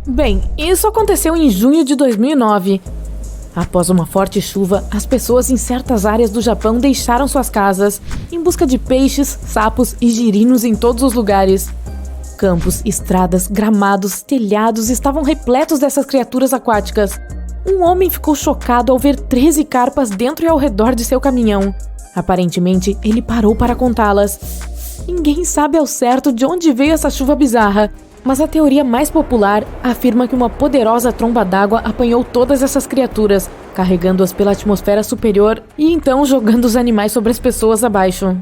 Bem, isso aconteceu em junho de 2009. Após uma forte chuva, as pessoas em certas áreas do Japão deixaram suas casas em busca de peixes, sapos e girinos em todos os lugares. Campos, estradas, gramados, telhados estavam repletos dessas criaturas aquáticas. Um homem ficou chocado ao ver 13 carpas dentro e ao redor de seu caminhão. Aparentemente, ele parou para contá-las. Ninguém sabe ao certo de onde veio essa chuva bizarra, mas a teoria mais popular afirma que uma poderosa tromba d'água apanhou todas essas criaturas, carregando-as pela atmosfera superior e então jogando os animais sobre as pessoas abaixo.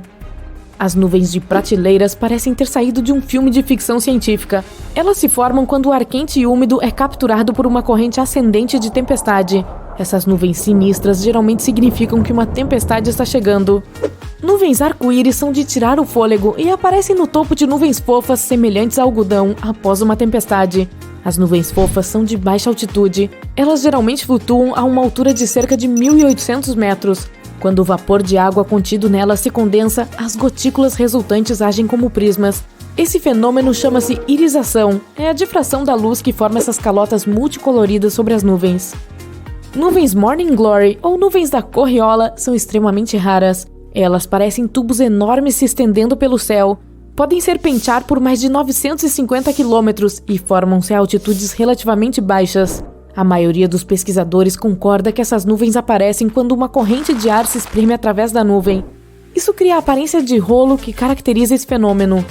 As nuvens de prateleiras parecem ter saído de um filme de ficção científica. Elas se formam quando o ar quente e úmido é capturado por uma corrente ascendente de tempestade. Essas nuvens sinistras geralmente significam que uma tempestade está chegando. Nuvens arco-íris são de tirar o fôlego e aparecem no topo de nuvens fofas semelhantes a algodão após uma tempestade. As nuvens fofas são de baixa altitude. Elas geralmente flutuam a uma altura de cerca de 1.800 metros. Quando o vapor de água contido nelas se condensa, as gotículas resultantes agem como prismas. Esse fenômeno chama-se irisação. É a difração da luz que forma essas calotas multicoloridas sobre as nuvens. Nuvens Morning Glory, ou nuvens da Corriola, são extremamente raras. Elas parecem tubos enormes se estendendo pelo céu. Podem serpentear por mais de 950 quilômetros e formam-se a altitudes relativamente baixas. A maioria dos pesquisadores concorda que essas nuvens aparecem quando uma corrente de ar se espreme através da nuvem. Isso cria a aparência de rolo que caracteriza esse fenômeno.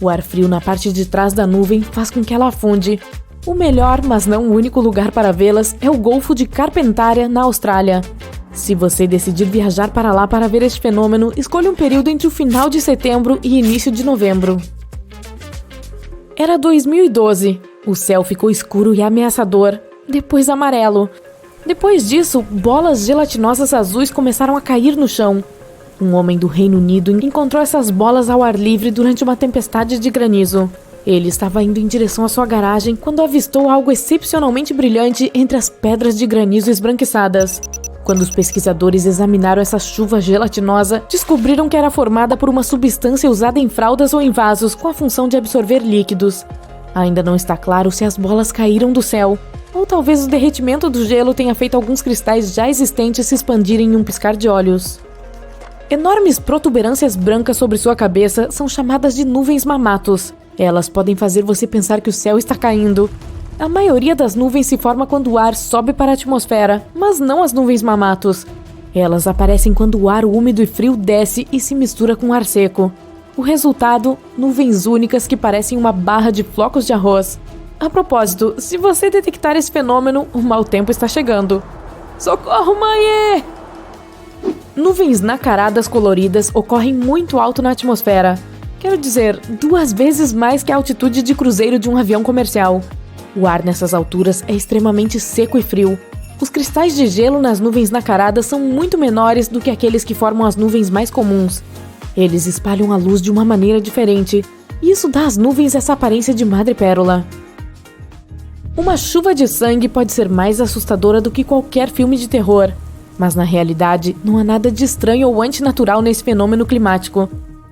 O ar frio na parte de trás da nuvem faz com que ela afunde. O melhor, mas não o único lugar para vê-las é o Golfo de Carpentaria, na Austrália. Se você decidir viajar para lá para ver este fenômeno, escolha um período entre o final de setembro e início de novembro. Era 2012. O céu ficou escuro e ameaçador, depois amarelo. Depois disso, bolas gelatinosas azuis começaram a cair no chão. Um homem do Reino Unido encontrou essas bolas ao ar livre durante uma tempestade de granizo. Ele estava indo em direção à sua garagem quando avistou algo excepcionalmente brilhante entre as pedras de granizo esbranquiçadas. Quando os pesquisadores examinaram essa chuva gelatinosa, descobriram que era formada por uma substância usada em fraldas ou em vasos com a função de absorver líquidos. Ainda não está claro se as bolas caíram do céu, ou talvez o derretimento do gelo tenha feito alguns cristais já existentes se expandirem em um piscar de olhos. Enormes protuberâncias brancas sobre sua cabeça são chamadas de nuvens mamatos. Elas podem fazer você pensar que o céu está caindo. A maioria das nuvens se forma quando o ar sobe para a atmosfera, mas não as nuvens mamatos. Elas aparecem quando o ar úmido e frio desce e se mistura com o ar seco. O resultado, nuvens únicas que parecem uma barra de flocos de arroz. A propósito, se você detectar esse fenômeno, o mau tempo está chegando. Socorro, mãe! Nuvens nacaradas coloridas ocorrem muito alto na atmosfera. Quero dizer, 2 vezes mais que a altitude de cruzeiro de um avião comercial. O ar nessas alturas é extremamente seco e frio. Os cristais de gelo nas nuvens nacaradas são muito menores do que aqueles que formam as nuvens mais comuns. Eles espalham a luz de uma maneira diferente, e isso dá às nuvens essa aparência de madrepérola. Uma chuva de sangue pode ser mais assustadora do que qualquer filme de terror, mas na realidade não há nada de estranho ou antinatural nesse fenômeno climático.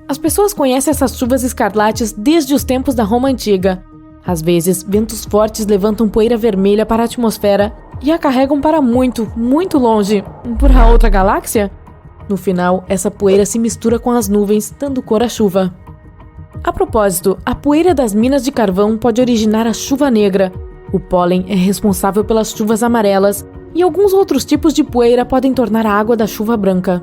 As pessoas conhecem essas chuvas escarlates desde os tempos da Roma Antiga. Às vezes, ventos fortes levantam poeira vermelha para a atmosfera e a carregam para muito, muito longe, para outra galáxia. No final, essa poeira se mistura com as nuvens, dando cor à chuva. A propósito, a poeira das minas de carvão pode originar a chuva negra. O pólen é responsável pelas chuvas amarelas e alguns outros tipos de poeira podem tornar a água da chuva branca.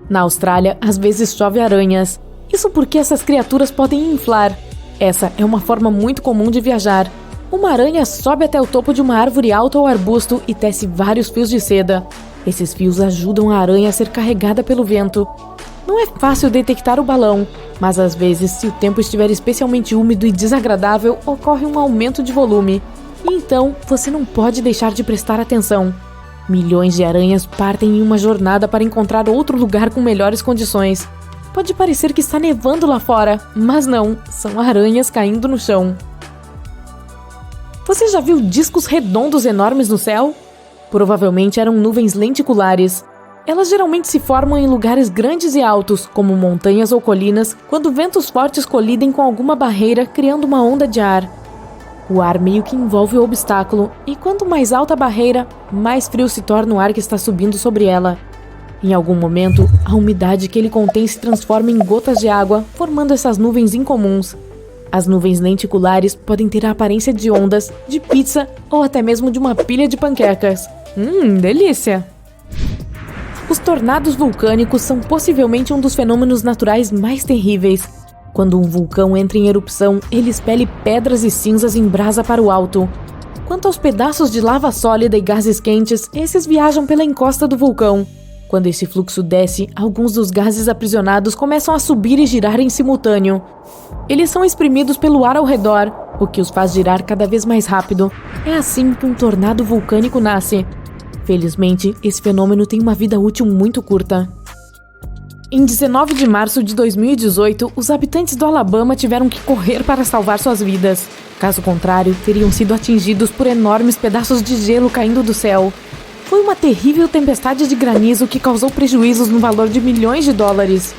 Na Austrália, às vezes chove aranhas. Isso porque essas criaturas podem inflar. Essa é uma forma muito comum de viajar. Uma aranha sobe até o topo de uma árvore alta ou arbusto e tece vários fios de seda. Esses fios ajudam a aranha a ser carregada pelo vento. Não é fácil detectar o balão, mas às vezes, se o tempo estiver especialmente úmido e desagradável, ocorre um aumento de volume. E então, você não pode deixar de prestar atenção. Milhões de aranhas partem em uma jornada para encontrar outro lugar com melhores condições. Pode parecer que está nevando lá fora, mas não, são aranhas caindo no chão. Você já viu discos redondos enormes no céu? Provavelmente eram nuvens lenticulares. Elas geralmente se formam em lugares grandes e altos, como montanhas ou colinas, quando ventos fortes colidem com alguma barreira, criando uma onda de ar. O ar meio que envolve o obstáculo, e quanto mais alta a barreira, mais frio se torna o ar que está subindo sobre ela. Em algum momento, a umidade que ele contém se transforma em gotas de água, formando essas nuvens incomuns. As nuvens lenticulares podem ter a aparência de ondas, de pizza ou até mesmo de uma pilha de panquecas. Delícia! Os tornados vulcânicos são possivelmente um dos fenômenos naturais mais terríveis. Quando um vulcão entra em erupção, ele expele pedras e cinzas em brasa para o alto. Quanto aos pedaços de lava sólida e gases quentes, esses viajam pela encosta do vulcão. Quando esse fluxo desce, alguns dos gases aprisionados começam a subir e girar em simultâneo. Eles são exprimidos pelo ar ao redor, o que os faz girar cada vez mais rápido. É assim que um tornado vulcânico nasce. Felizmente, esse fenômeno tem uma vida útil muito curta. Em 19 de março de 2018, os habitantes do Alabama tiveram que correr para salvar suas vidas. Caso contrário, teriam sido atingidos por enormes pedaços de gelo caindo do céu. Foi uma terrível tempestade de granizo que causou prejuízos no valor de milhões de dólares.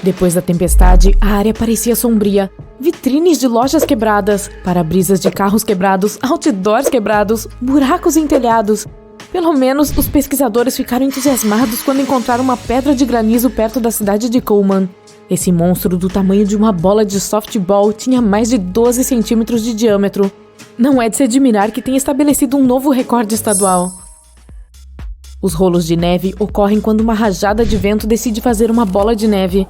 Depois da tempestade, a área parecia sombria. Vitrines de lojas quebradas, para-brisas de carros quebrados, outdoors quebrados, buracos em telhados. Pelo menos, os pesquisadores ficaram entusiasmados quando encontraram uma pedra de granizo perto da cidade de Coleman. Esse monstro, do tamanho de uma bola de softball, tinha mais de 12 centímetros de diâmetro. Não é de se admirar que tenha estabelecido um novo recorde estadual. Os rolos de neve ocorrem quando uma rajada de vento decide fazer uma bola de neve.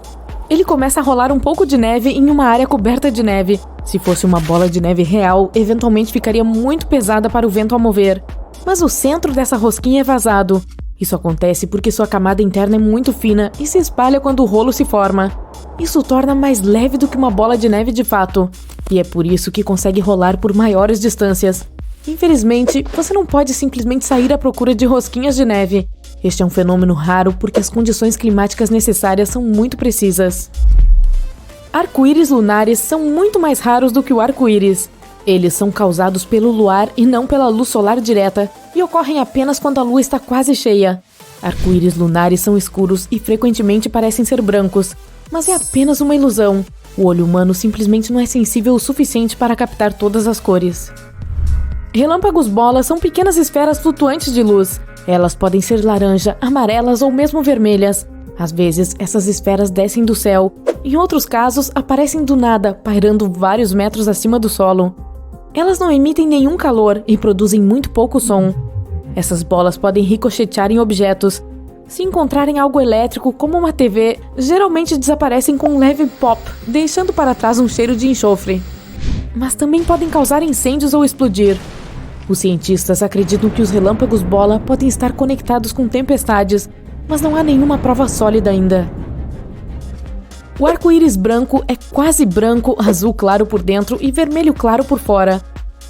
Ele começa a rolar um pouco de neve em uma área coberta de neve. Se fosse uma bola de neve real, eventualmente ficaria muito pesada para o vento a mover. Mas o centro dessa rosquinha é vazado. Isso acontece porque sua camada interna é muito fina e se espalha quando o rolo se forma. Isso o torna mais leve do que uma bola de neve de fato. E é por isso que consegue rolar por maiores distâncias. Infelizmente, você não pode simplesmente sair à procura de rosquinhas de neve. Este é um fenômeno raro porque as condições climáticas necessárias são muito precisas. Arco-íris lunares são muito mais raros do que o arco-íris. Eles são causados pelo luar e não pela luz solar direta, e ocorrem apenas quando a lua está quase cheia. Arco-íris lunares são escuros e frequentemente parecem ser brancos, mas é apenas uma ilusão. O olho humano simplesmente não é sensível o suficiente para captar todas as cores. Relâmpagos bola são pequenas esferas flutuantes de luz. Elas podem ser laranja, amarelas ou mesmo vermelhas. Às vezes, essas esferas descem do céu. Em outros casos, aparecem do nada, pairando vários metros acima do solo. Elas não emitem nenhum calor e produzem muito pouco som. Essas bolas podem ricochetear em objetos. Se encontrarem algo elétrico, como uma TV, geralmente desaparecem com um leve pop, deixando para trás um cheiro de enxofre. Mas também podem causar incêndios ou explodir. Os cientistas acreditam que os relâmpagos bola podem estar conectados com tempestades, mas não há nenhuma prova sólida ainda. O arco-íris branco é quase branco, azul claro por dentro e vermelho claro por fora.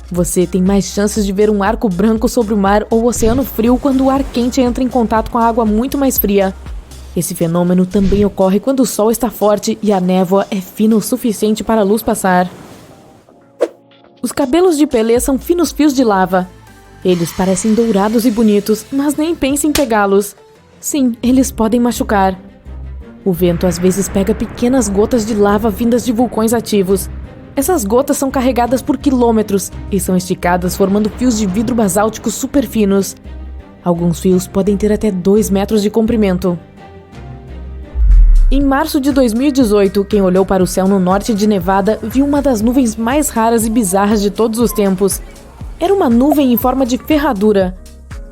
Você tem mais chances de ver um arco branco sobre o mar ou oceano frio quando o ar quente entra em contato com a água muito mais fria. Esse fenômeno também ocorre quando o sol está forte e a névoa é fina o suficiente para a luz passar. Os cabelos de Pelé são finos fios de lava. Eles parecem dourados e bonitos, mas nem pense em pegá-los. Sim, eles podem machucar. O vento às vezes pega pequenas gotas de lava vindas de vulcões ativos. Essas gotas são carregadas por quilômetros e são esticadas formando fios de vidro basáltico super finos. Alguns fios podem ter até 2 metros de comprimento. Em março de 2018, quem olhou para o céu no norte de Nevada viu uma das nuvens mais raras e bizarras de todos os tempos. Era uma nuvem em forma de ferradura.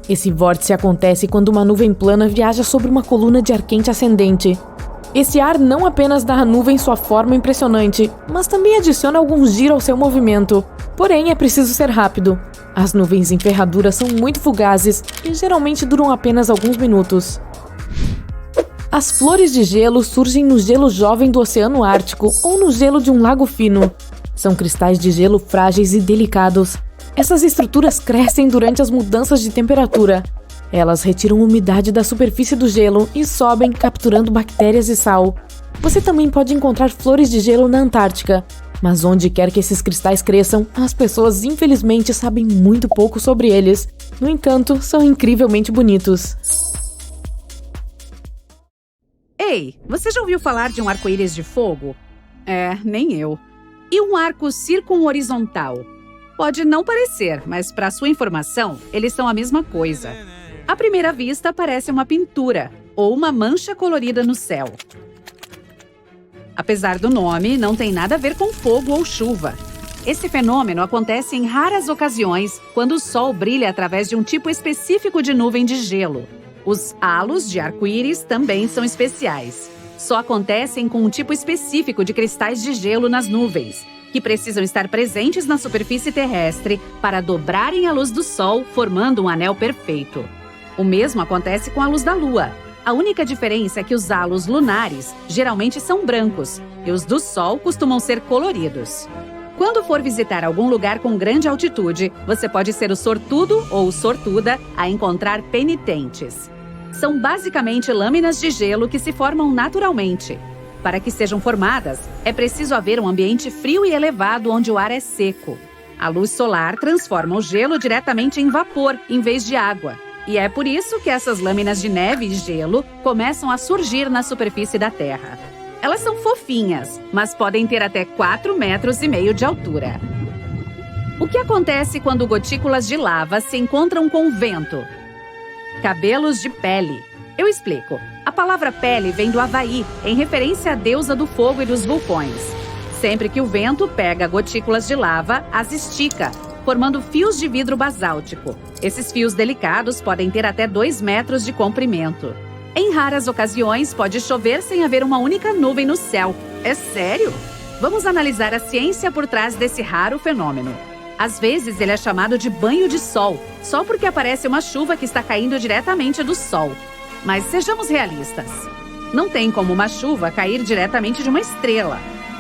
Esse vórtice acontece quando uma nuvem plana viaja sobre uma coluna de ar quente ascendente. Esse ar não apenas dá à nuvem sua forma impressionante, mas também adiciona algum giro ao seu movimento. Porém, é preciso ser rápido. As nuvens em ferradura são muito fugazes e geralmente duram apenas alguns minutos. As flores de gelo surgem no gelo jovem do Oceano Ártico ou no gelo de um lago fino. São cristais de gelo frágeis e delicados. Essas estruturas crescem durante as mudanças de temperatura. Elas retiram umidade da superfície do gelo e sobem, capturando bactérias e sal. Você também pode encontrar flores de gelo na Antártica, mas onde quer que esses cristais cresçam, as pessoas infelizmente sabem muito pouco sobre eles. No entanto, são incrivelmente bonitos. Ei, você já ouviu falar de um arco-íris de fogo? Nem eu. E um arco circunhorizontal? Pode não parecer, mas para sua informação, eles são a mesma coisa. À primeira vista, parece uma pintura ou uma mancha colorida no céu. Apesar do nome, não tem nada a ver com fogo ou chuva. Esse fenômeno acontece em raras ocasiões quando o Sol brilha através de um tipo específico de nuvem de gelo. Os halos de arco-íris também são especiais. Só acontecem com um tipo específico de cristais de gelo nas nuvens, que precisam estar presentes na superfície terrestre para dobrarem a luz do Sol, formando um anel perfeito. O mesmo acontece com a luz da Lua. A única diferença é que os halos lunares geralmente são brancos e os do Sol costumam ser coloridos. Quando for visitar algum lugar com grande altitude, você pode ser o sortudo ou sortuda a encontrar penitentes. São basicamente lâminas de gelo que se formam naturalmente. Para que sejam formadas, é preciso haver um ambiente frio e elevado onde o ar é seco. A luz solar transforma o gelo diretamente em vapor, em vez de água. E é por isso que essas lâminas de neve e gelo começam a surgir na superfície da Terra. Elas são fofinhas, mas podem ter até 4,5 metros de altura. O que acontece quando gotículas de lava se encontram com o vento? Cabelos de pele. Eu explico. A palavra pele vem do Havaí, em referência à deusa do fogo e dos vulcões. Sempre que o vento pega gotículas de lava, as estica, formando fios de vidro basáltico. Esses fios delicados podem ter até 2 metros de comprimento. Em raras ocasiões, pode chover sem haver uma única nuvem no céu. É sério? Vamos analisar a ciência por trás desse raro fenômeno. Às vezes, ele é chamado de banho de sol, só porque aparece uma chuva que está caindo diretamente do sol. Mas sejamos realistas. Não tem como uma chuva cair diretamente de uma estrela.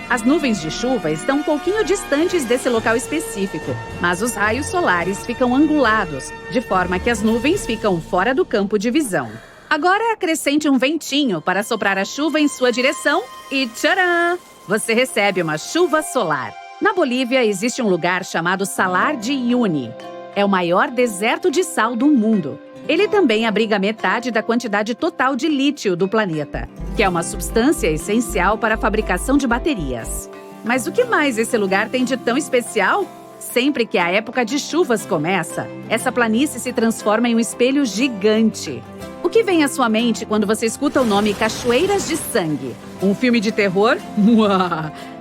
As nuvens de chuva estão um pouquinho distantes desse local específico, mas os raios solares ficam angulados, de forma que as nuvens ficam fora do campo de visão. Agora acrescente um ventinho para soprar a chuva em sua direção e tcharam! Você recebe uma chuva solar. Na Bolívia existe um lugar chamado Salar de Uyuni. É o maior deserto de sal do mundo. Ele também abriga metade da quantidade total de lítio do planeta, que é uma substância essencial para a fabricação de baterias. Mas o que mais esse lugar tem de tão especial? Sempre que a época de chuvas começa, essa planície se transforma em um espelho gigante. O que vem à sua mente quando você escuta o nome Cachoeiras de Sangue? Um filme de terror?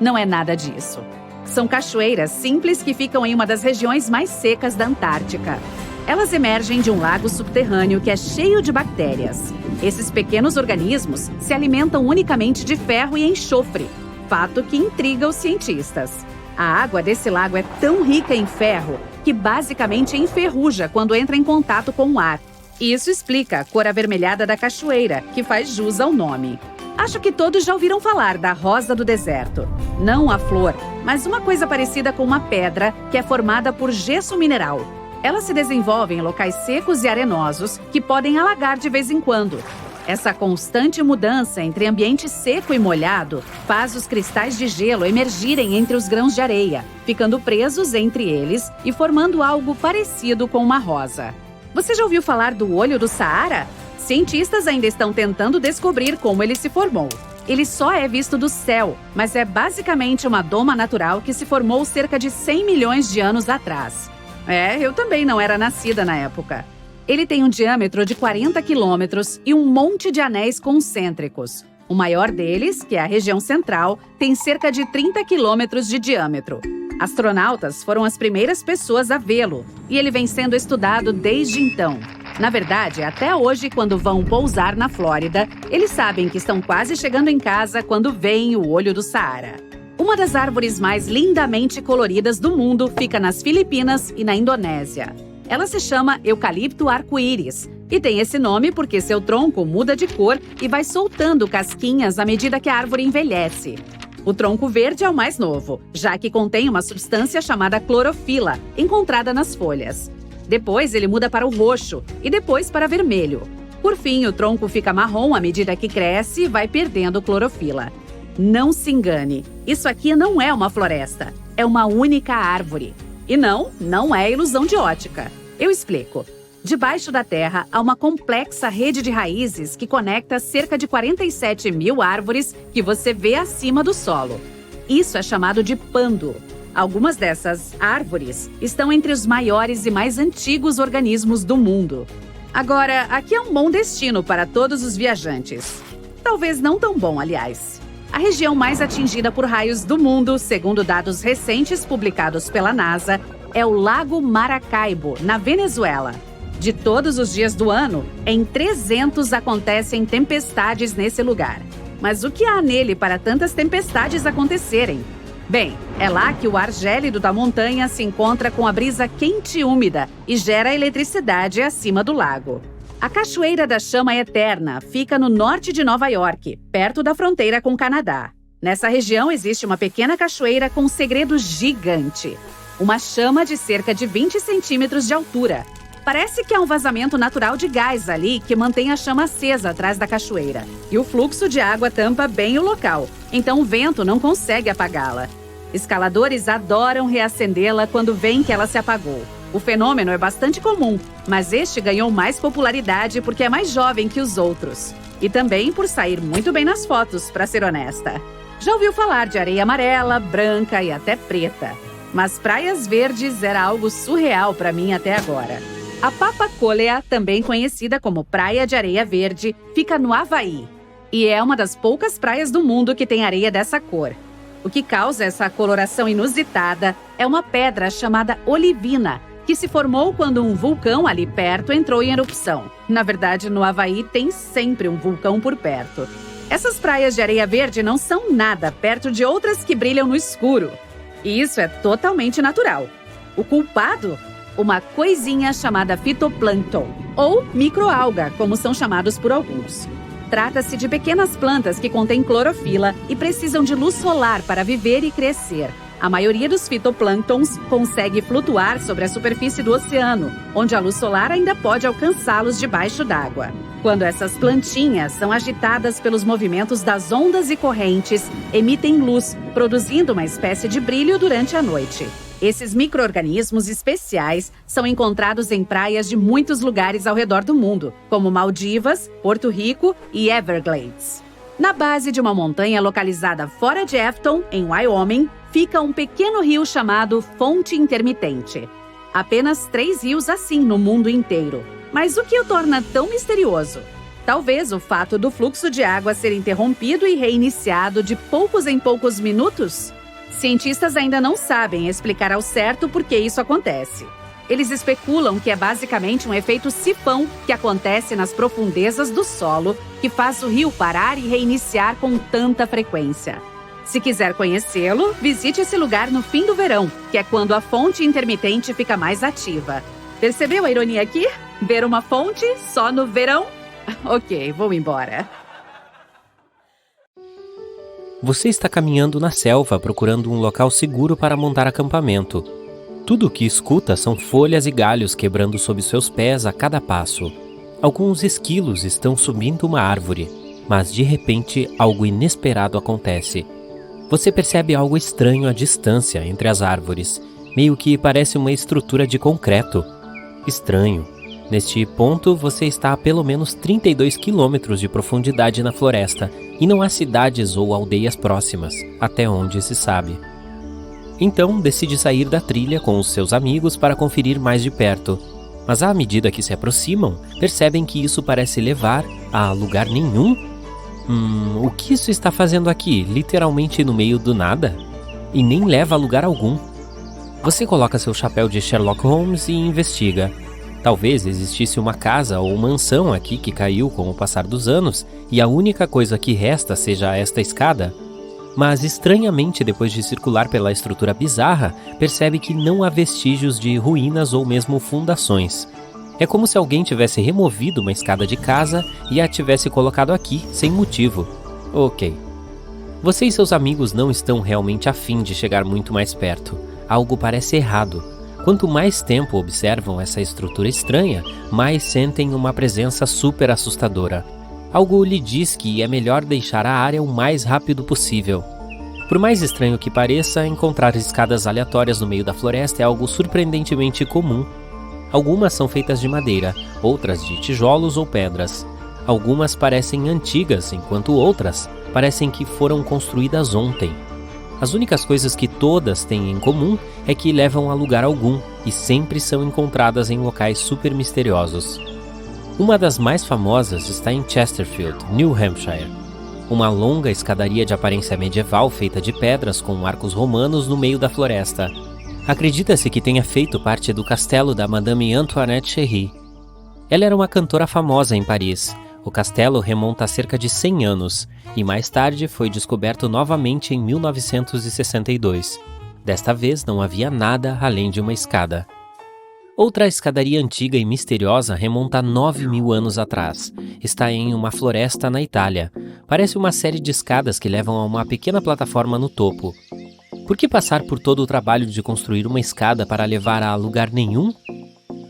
Não é nada disso. São cachoeiras simples que ficam em uma das regiões mais secas da Antártica. Elas emergem de um lago subterrâneo que é cheio de bactérias. Esses pequenos organismos se alimentam unicamente de ferro e enxofre, fato que intriga os cientistas. A água desse lago é tão rica em ferro que basicamente enferruja quando entra em contato com o ar. Isso explica a cor avermelhada da cachoeira, que faz jus ao nome. Acho que todos já ouviram falar da rosa do deserto. Não a flor, mas uma coisa parecida com uma pedra que é formada por gesso mineral. Ela se desenvolve em locais secos e arenosos que podem alagar de vez em quando. Essa constante mudança entre ambiente seco e molhado faz os cristais de gelo emergirem entre os grãos de areia, ficando presos entre eles e formando algo parecido com uma rosa. Você já ouviu falar do olho do Saara? Cientistas ainda estão tentando descobrir como ele se formou. Ele só é visto do céu, mas é basicamente uma doma natural que se formou cerca de 100 milhões de anos atrás. Eu também não era nascida na época. Ele tem um diâmetro de 40 quilômetros e um monte de anéis concêntricos. O maior deles, que é a região central, tem cerca de 30 quilômetros de diâmetro. Astronautas foram as primeiras pessoas a vê-lo, e ele vem sendo estudado desde então. Na verdade, até hoje, quando vão pousar na Flórida, eles sabem que estão quase chegando em casa quando veem o olho do Saara. Uma das árvores mais lindamente coloridas do mundo fica nas Filipinas e na Indonésia. Ela se chama eucalipto arco-íris e tem esse nome porque seu tronco muda de cor e vai soltando casquinhas à medida que a árvore envelhece. O tronco verde é o mais novo, já que contém uma substância chamada clorofila, encontrada nas folhas. Depois ele muda para o roxo e depois para vermelho. Por fim, o tronco fica marrom à medida que cresce e vai perdendo clorofila. Não se engane, isso aqui não é uma floresta, é uma única árvore. E não é ilusão de ótica. Eu explico. Debaixo da terra há uma complexa rede de raízes que conecta cerca de 47 mil árvores que você vê acima do solo. Isso é chamado de pando. Algumas dessas árvores estão entre os maiores e mais antigos organismos do mundo. Agora, aqui é um bom destino para todos os viajantes. Talvez não tão bom, aliás. A região mais atingida por raios do mundo, segundo dados recentes publicados pela NASA, é o Lago Maracaibo, na Venezuela. De todos os dias do ano, em 300 acontecem tempestades nesse lugar. Mas o que há nele para tantas tempestades acontecerem? Bem, é lá que o ar gélido da montanha se encontra com a brisa quente e úmida e gera eletricidade acima do lago. A Cachoeira da Chama Eterna fica no norte de Nova York, perto da fronteira com o Canadá. Nessa região existe uma pequena cachoeira com um segredo gigante. Uma chama de cerca de 20 centímetros de altura. Parece que há um vazamento natural de gás ali que mantém a chama acesa atrás da cachoeira. E o fluxo de água tampa bem o local, então o vento não consegue apagá-la. Escaladores adoram reacendê-la quando veem que ela se apagou. O fenômeno é bastante comum, mas este ganhou mais popularidade porque é mais jovem que os outros. E também por sair muito bem nas fotos, para ser honesta. Já ouviu falar de areia amarela, branca e até preta. Mas praias verdes era algo surreal para mim até agora. A Papakolea, também conhecida como Praia de Areia Verde, fica no Havaí. E é uma das poucas praias do mundo que tem areia dessa cor. O que causa essa coloração inusitada é uma pedra chamada olivina, que se formou quando um vulcão ali perto entrou em erupção. Na verdade, no Havaí tem sempre um vulcão por perto. Essas praias de areia verde não são nada perto de outras que brilham no escuro. E isso é totalmente natural. O culpado? Uma coisinha chamada fitoplâncton, ou microalga, como são chamados por alguns. Trata-se de pequenas plantas que contêm clorofila e precisam de luz solar para viver e crescer. A maioria dos fitoplânctons consegue flutuar sobre a superfície do oceano, onde a luz solar ainda pode alcançá-los debaixo d'água. Quando essas plantinhas são agitadas pelos movimentos das ondas e correntes, emitem luz, produzindo uma espécie de brilho durante a noite. Esses micro-organismos especiais são encontrados em praias de muitos lugares ao redor do mundo, como Maldivas, Porto Rico e Everglades. Na base de uma montanha localizada fora de Afton, em Wyoming, fica um pequeno rio chamado Fonte Intermitente. Apenas 3 rios assim no mundo inteiro. Mas o que o torna tão misterioso? Talvez o fato do fluxo de água ser interrompido e reiniciado de poucos em poucos minutos? Cientistas ainda não sabem explicar ao certo por que isso acontece. Eles especulam que é basicamente um efeito sifão que acontece nas profundezas do solo, que faz o rio parar e reiniciar com tanta frequência. Se quiser conhecê-lo, visite esse lugar no fim do verão, que é quando a fonte intermitente fica mais ativa. Percebeu a ironia aqui? Ver uma fonte só no verão? Ok, vou embora. Você está caminhando na selva procurando um local seguro para montar acampamento. Tudo o que escuta são folhas e galhos quebrando sob seus pés a cada passo. Alguns esquilos estão subindo uma árvore, mas de repente algo inesperado acontece. Você percebe algo estranho à distância entre as árvores, meio que parece uma estrutura de concreto. Estranho. Neste ponto, você está a pelo menos 32 quilômetros de profundidade na floresta e não há cidades ou aldeias próximas, até onde se sabe. Então, decide sair da trilha com os seus amigos para conferir mais de perto. Mas à medida que se aproximam, percebem que isso parece levar a lugar nenhum. O que isso está fazendo aqui, literalmente no meio do nada? E nem leva a lugar algum. Você coloca seu chapéu de Sherlock Holmes e investiga. Talvez existisse uma casa ou mansão aqui que caiu com o passar dos anos e a única coisa que resta seja esta escada. Mas estranhamente, depois de circular pela estrutura bizarra, percebe que não há vestígios de ruínas ou mesmo fundações. É como se alguém tivesse removido uma escada de casa e a tivesse colocado aqui, sem motivo. Ok. Você e seus amigos não estão realmente afim de chegar muito mais perto. Algo parece errado. Quanto mais tempo observam essa estrutura estranha, mais sentem uma presença super assustadora. Algo lhe diz que é melhor deixar a área o mais rápido possível. Por mais estranho que pareça, encontrar escadas aleatórias no meio da floresta é algo surpreendentemente comum. Algumas são feitas de madeira, outras de tijolos ou pedras. Algumas parecem antigas, enquanto outras parecem que foram construídas ontem. As únicas coisas que todas têm em comum é que levam a lugar algum e sempre são encontradas em locais super misteriosos. Uma das mais famosas está em Chesterfield, New Hampshire. Uma longa escadaria de aparência medieval feita de pedras com arcos romanos no meio da floresta. Acredita-se que tenha feito parte do castelo da Madame Antoinette Cherry. Ela era uma cantora famosa em Paris. O castelo remonta a cerca de 100 anos e mais tarde foi descoberto novamente em 1962. Desta vez não havia nada além de uma escada. Outra escadaria antiga e misteriosa remonta a 9.000 anos atrás. Está em uma floresta na Itália. Parece uma série de escadas que levam a uma pequena plataforma no topo. Por que passar por todo o trabalho de construir uma escada para levar a lugar nenhum?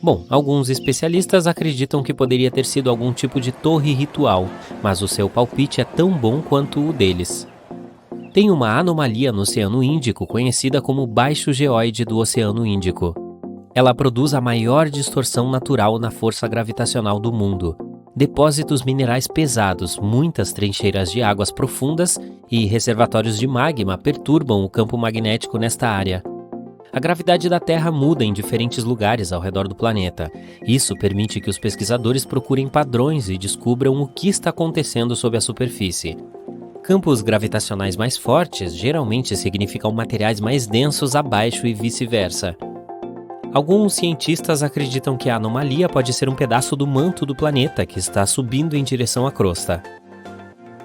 Bom, alguns especialistas acreditam que poderia ter sido algum tipo de torre ritual, mas o seu palpite é tão bom quanto o deles. Tem uma anomalia no Oceano Índico conhecida como baixo geóide do Oceano Índico. Ela produz a maior distorção natural na força gravitacional do mundo. Depósitos minerais pesados, muitas trincheiras de águas profundas e reservatórios de magma perturbam o campo magnético nesta área. A gravidade da Terra muda em diferentes lugares ao redor do planeta. Isso permite que os pesquisadores procurem padrões e descubram o que está acontecendo sob a superfície. Campos gravitacionais mais fortes geralmente significam materiais mais densos abaixo e vice-versa. Alguns cientistas acreditam que a anomalia pode ser um pedaço do manto do planeta que está subindo em direção à crosta.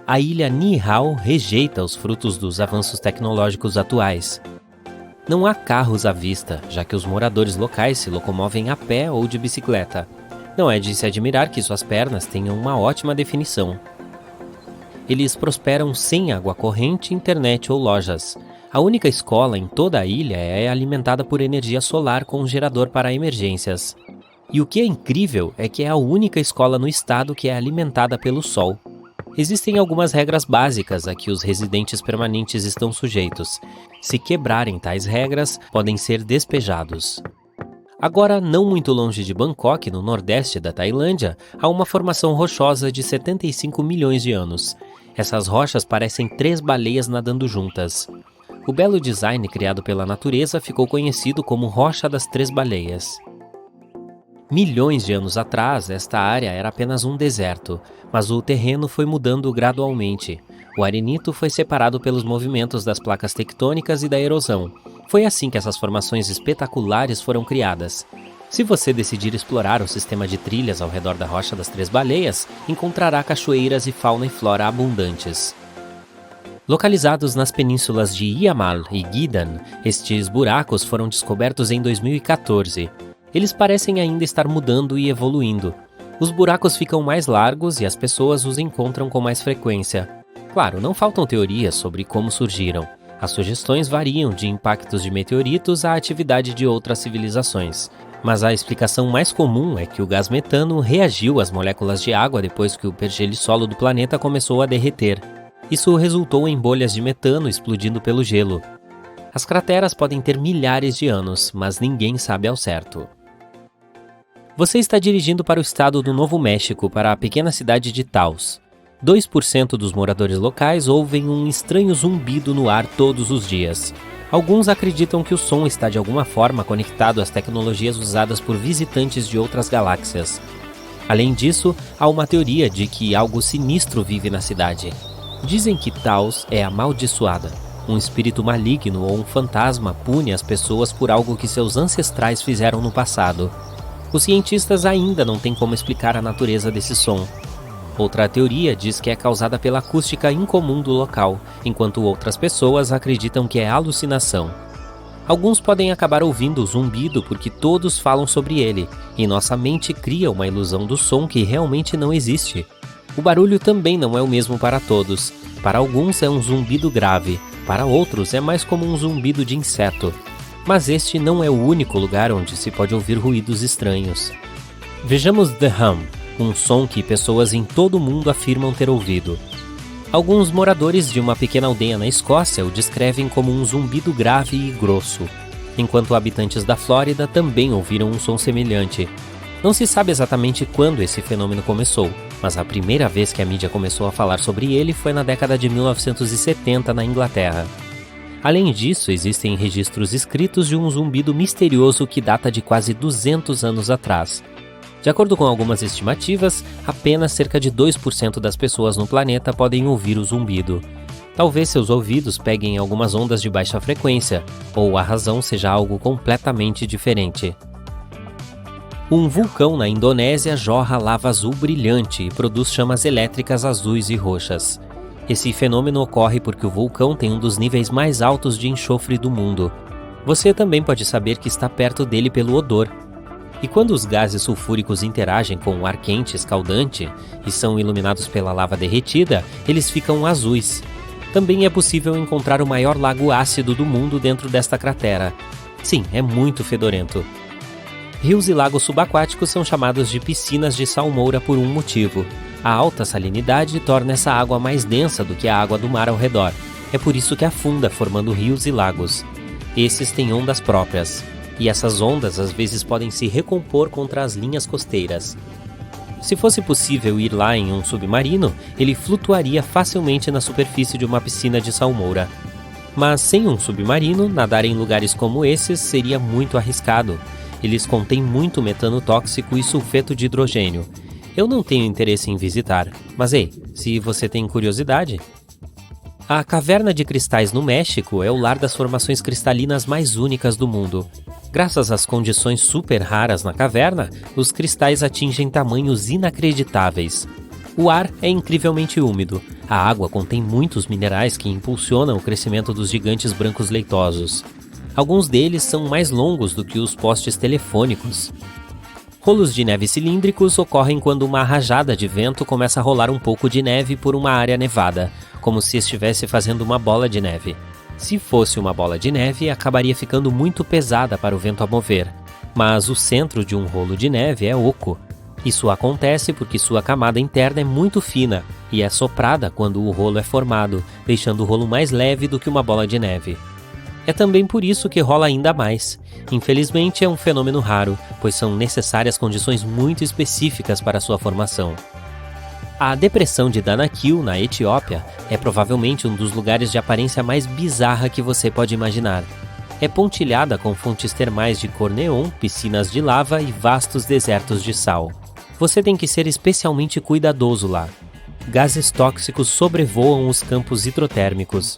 A ilha Niihau rejeita os frutos dos avanços tecnológicos atuais. Não há carros à vista, já que os moradores locais se locomovem a pé ou de bicicleta. Não é de se admirar que suas pernas tenham uma ótima definição. Eles prosperam sem água corrente, internet ou lojas. A única escola em toda a ilha é alimentada por energia solar com um gerador para emergências. E o que é incrível é que é a única escola no estado que é alimentada pelo sol. Existem algumas regras básicas a que os residentes permanentes estão sujeitos. Se quebrarem tais regras, podem ser despejados. Agora, não muito longe de Bangkok, no nordeste da Tailândia, há uma formação rochosa de 75 milhões de anos. Essas rochas parecem 3 baleias nadando juntas. O belo design criado pela natureza ficou conhecido como Rocha das 3 Baleias. Milhões de anos atrás, esta área era apenas um deserto, mas o terreno foi mudando gradualmente. O arenito foi separado pelos movimentos das placas tectônicas e da erosão. Foi assim que essas formações espetaculares foram criadas. Se você decidir explorar o sistema de trilhas ao redor da Rocha das 3 Baleias, encontrará cachoeiras e fauna e flora abundantes. Localizados nas penínsulas de Iammal e Gidan, estes buracos foram descobertos em 2014. Eles parecem ainda estar mudando e evoluindo. Os buracos ficam mais largos e as pessoas os encontram com mais frequência. Claro, não faltam teorias sobre como surgiram. As sugestões variam de impactos de meteoritos à atividade de outras civilizações. Mas a explicação mais comum é que o gás metano reagiu às moléculas de água depois que o pergelissolo do planeta começou a derreter. Isso resultou em bolhas de metano explodindo pelo gelo. As crateras podem ter milhares de anos, mas ninguém sabe ao certo. Você está dirigindo para o estado do Novo México, para a pequena cidade de Taos. 2% dos moradores locais ouvem um estranho zumbido no ar todos os dias. Alguns acreditam que o som está de alguma forma conectado às tecnologias usadas por visitantes de outras galáxias. Além disso, há uma teoria de que algo sinistro vive na cidade. Dizem que Taos é amaldiçoada. Um espírito maligno ou um fantasma pune as pessoas por algo que seus ancestrais fizeram no passado. Os cientistas ainda não têm como explicar a natureza desse som. Outra teoria diz que é causada pela acústica incomum do local, enquanto outras pessoas acreditam que é alucinação. Alguns podem acabar ouvindo o zumbido porque todos falam sobre ele, e nossa mente cria uma ilusão do som que realmente não existe. O barulho também não é o mesmo para todos. Para alguns é um zumbido grave, para outros é mais como um zumbido de inseto. Mas este não é o único lugar onde se pode ouvir ruídos estranhos. Vejamos The Hum, um som que pessoas em todo o mundo afirmam ter ouvido. Alguns moradores de uma pequena aldeia na Escócia o descrevem como um zumbido grave e grosso, enquanto habitantes da Flórida também ouviram um som semelhante. Não se sabe exatamente quando esse fenômeno começou, mas a primeira vez que a mídia começou a falar sobre ele foi na década de 1970 na Inglaterra. Além disso, existem registros escritos de um zumbido misterioso que data de quase 200 anos atrás. De acordo com algumas estimativas, apenas cerca de 2% das pessoas no planeta podem ouvir o zumbido. Talvez seus ouvidos peguem algumas ondas de baixa frequência, ou a razão seja algo completamente diferente. Um vulcão na Indonésia jorra lava azul brilhante e produz chamas elétricas azuis e roxas. Esse fenômeno ocorre porque o vulcão tem um dos níveis mais altos de enxofre do mundo. Você também pode saber que está perto dele pelo odor. E quando os gases sulfúricos interagem com o ar quente escaldante e são iluminados pela lava derretida, eles ficam azuis. Também é possível encontrar o maior lago ácido do mundo dentro desta cratera. Sim, é muito fedorento. Rios e lagos subaquáticos são chamados de piscinas de salmoura por um motivo. A alta salinidade torna essa água mais densa do que a água do mar ao redor. É por isso que afunda, formando rios e lagos. Esses têm ondas próprias. E essas ondas às vezes podem se recompor contra as linhas costeiras. Se fosse possível ir lá em um submarino, ele flutuaria facilmente na superfície de uma piscina de salmoura. Mas sem um submarino, nadar em lugares como esses seria muito arriscado. Eles contêm muito metano tóxico e sulfeto de hidrogênio. Eu não tenho interesse em visitar, mas ei, se você tem curiosidade... A Caverna de Cristais no México é o lar das formações cristalinas mais únicas do mundo. Graças às condições super raras na caverna, os cristais atingem tamanhos inacreditáveis. O ar é incrivelmente úmido. A água contém muitos minerais que impulsionam o crescimento dos gigantes brancos leitosos. Alguns deles são mais longos do que os postes telefônicos. Rolos de neve cilíndricos ocorrem quando uma rajada de vento começa a rolar um pouco de neve por uma área nevada, como se estivesse fazendo uma bola de neve. Se fosse uma bola de neve, acabaria ficando muito pesada para o vento a mover. Mas o centro de um rolo de neve é oco. Isso acontece porque sua camada interna é muito fina e é soprada quando o rolo é formado, deixando o rolo mais leve do que uma bola de neve. É também por isso que rola ainda mais. Infelizmente é um fenômeno raro, pois são necessárias condições muito específicas para sua formação. A depressão de Danakil, na Etiópia, é provavelmente um dos lugares de aparência mais bizarra que você pode imaginar. É pontilhada com fontes termais de cor neon, piscinas de lava e vastos desertos de sal. Você tem que ser especialmente cuidadoso lá. Gases tóxicos sobrevoam os campos hidrotérmicos.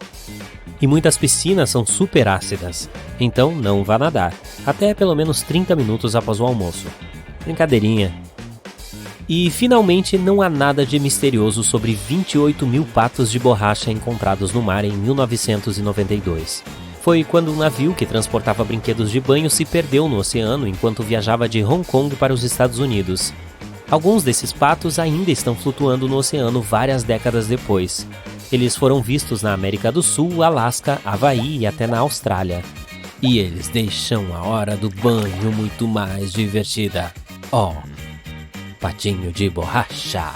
E muitas piscinas são super ácidas, então não vá nadar, até pelo menos 30 minutos após o almoço. Brincadeirinha. E, finalmente, não há nada de misterioso sobre 28 mil patos de borracha encontrados no mar em 1992. Foi quando um navio que transportava brinquedos de banho se perdeu no oceano enquanto viajava de Hong Kong para os Estados Unidos. Alguns desses patos ainda estão flutuando no oceano várias décadas depois. Eles foram vistos na América do Sul, Alasca, Havaí e até na Austrália. E eles deixam a hora do banho muito mais divertida. Patinho de borracha.